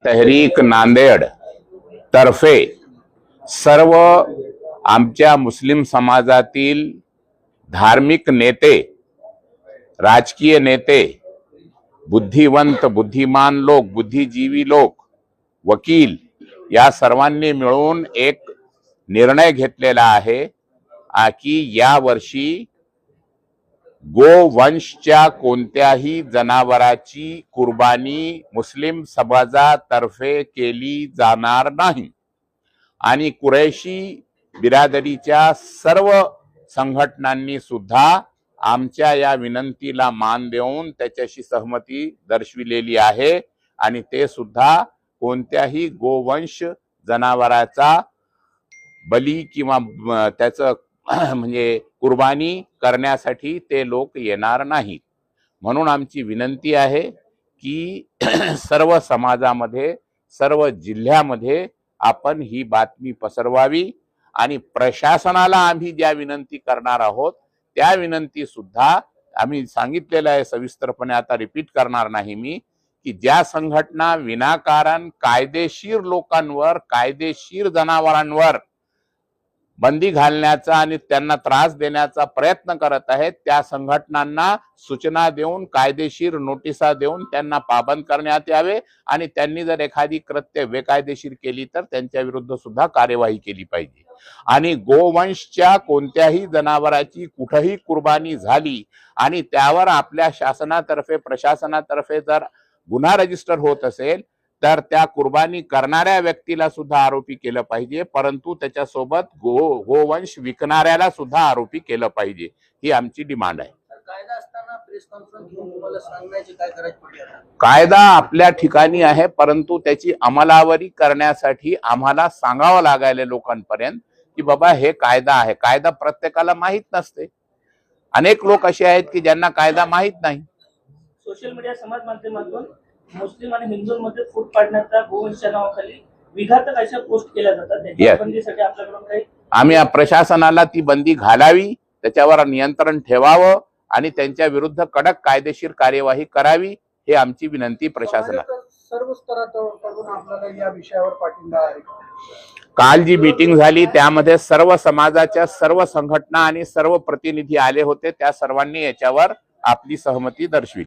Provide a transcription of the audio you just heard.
तहरीक नांदेड तर्फे सर्व आमच्या मुस्लिम समाजातील धार्मिक नेते, राजकीय नेते, बुद्धिवंत बुद्धिमान लोक, बुद्धिजीवी लोक, वकील या सर्वांनी मिळून एक निर्णय घेतलेला आहे की या वर्षी गोवंशच्या कोणत्याही जनावराची कुर्बानी मुस्लिम समाजातर्फे केली जाणार नाही आणि कुरैशी बिरादरीच्या सर्व संघटनांनी सुद्धा आमच्या या विनंतीला मान देऊन त्याच्याशी सहमती दर्शविलेली आहे आणि ते सुद्धा कोणत्याही गोवंश जनावराचा बली किंवा त्याचं म्हणजे कुर्बानी करण्यासाठी ते लोक येणार नाहीत। म्हणून आमची विनंती आहे की सर्व समाजामध्ये, सर्व जिल्ह्यामध्ये आपण ही बातमी पसरवावी आणि प्रशासनाला आम्ही ज्या विनंती करणार आहोत त्या विनंती सुद्धा आम्ही सांगितलेलं आहे सविस्तरपणे, आता रिपीट करणार नाही मी, की ज्या संघटना विनाकारण कायदेशीर लोकांवर, कायदेशीर जनावरांवर बंदी घालण्याचा आणि त्यांना त्रास देण्याचा प्रयत्न करत आहेत त्या संघटनांना सूचना देऊन, कायदेशीर नोटिसा देऊन त्यांना पाबंद करण्यात यावे आणि त्यांनी जर एखादी कृत्य बेकायदेशीर केली तर त्यांच्या विरुद्ध सुद्धा कार्यवाही केली पाहिजे। आणि गोवंशच्या कोणत्याही जनावराची कुठेही कुर्बानी झाली आणि त्यावर आपल्या शासनातर्फे, प्रशासनातर्फे जर गुन्हा रजिस्टर होत असेल तर त्या कुर्बानी करणाऱ्या व्यक्तीला सुद्धा आरोपी केलं पाहिजे, परंतु त्याच्यासोबत गोवंश विकणाऱ्याला सुद्धा आरोपी केलं पाहिजे, ही आमची डिमांड आहे। कायदा असताना प्रेस कॉन्फरन्स घेऊन तुम्हाला सांगण्याची काय गरज पडली? कायदा आपल्या ठिकाणी आहे, परंतु त्याची अंमलबजावणी करण्यासाठी आम्हाला सांगावं लागायला लोकांपर्यंत की बाबा हे कायदा आहे। कायदा प्रत्येकाला माहित नसते, अनेक लोक असे आहेत की ज्यांना कायदा माहित नाही। सोशल मीडिया समाज माध्यमातून मुस्लिम आणि हिंदूंमध्ये फूट पाडण्याचा गोवंशाच्या नावाखाली विघातक अशा पोस्ट केल्या जातात, त्याच्या बंदीसाठी आपल्याकडून काही आम्ही प्रशासनाला ती बंदी घालावी, त्याच्यावर नियंत्रण ठेवावं आणि त्यांच्या विरुद्ध कडक कायदेशीर कार्यवाही करावी, हे आमची विनंती प्रशासनाला। सर्व स्तरातून आपल्याला या विषयावर पाठिंबा आहे। काल जी मीटिंग झाली त्यामध्ये सर्व समाजाच्या सर्व संघटना आणि सर्व प्रतिनिधी आले होते, त्या सर्वांनी याच्यावर आपली सहमती दर्शविली।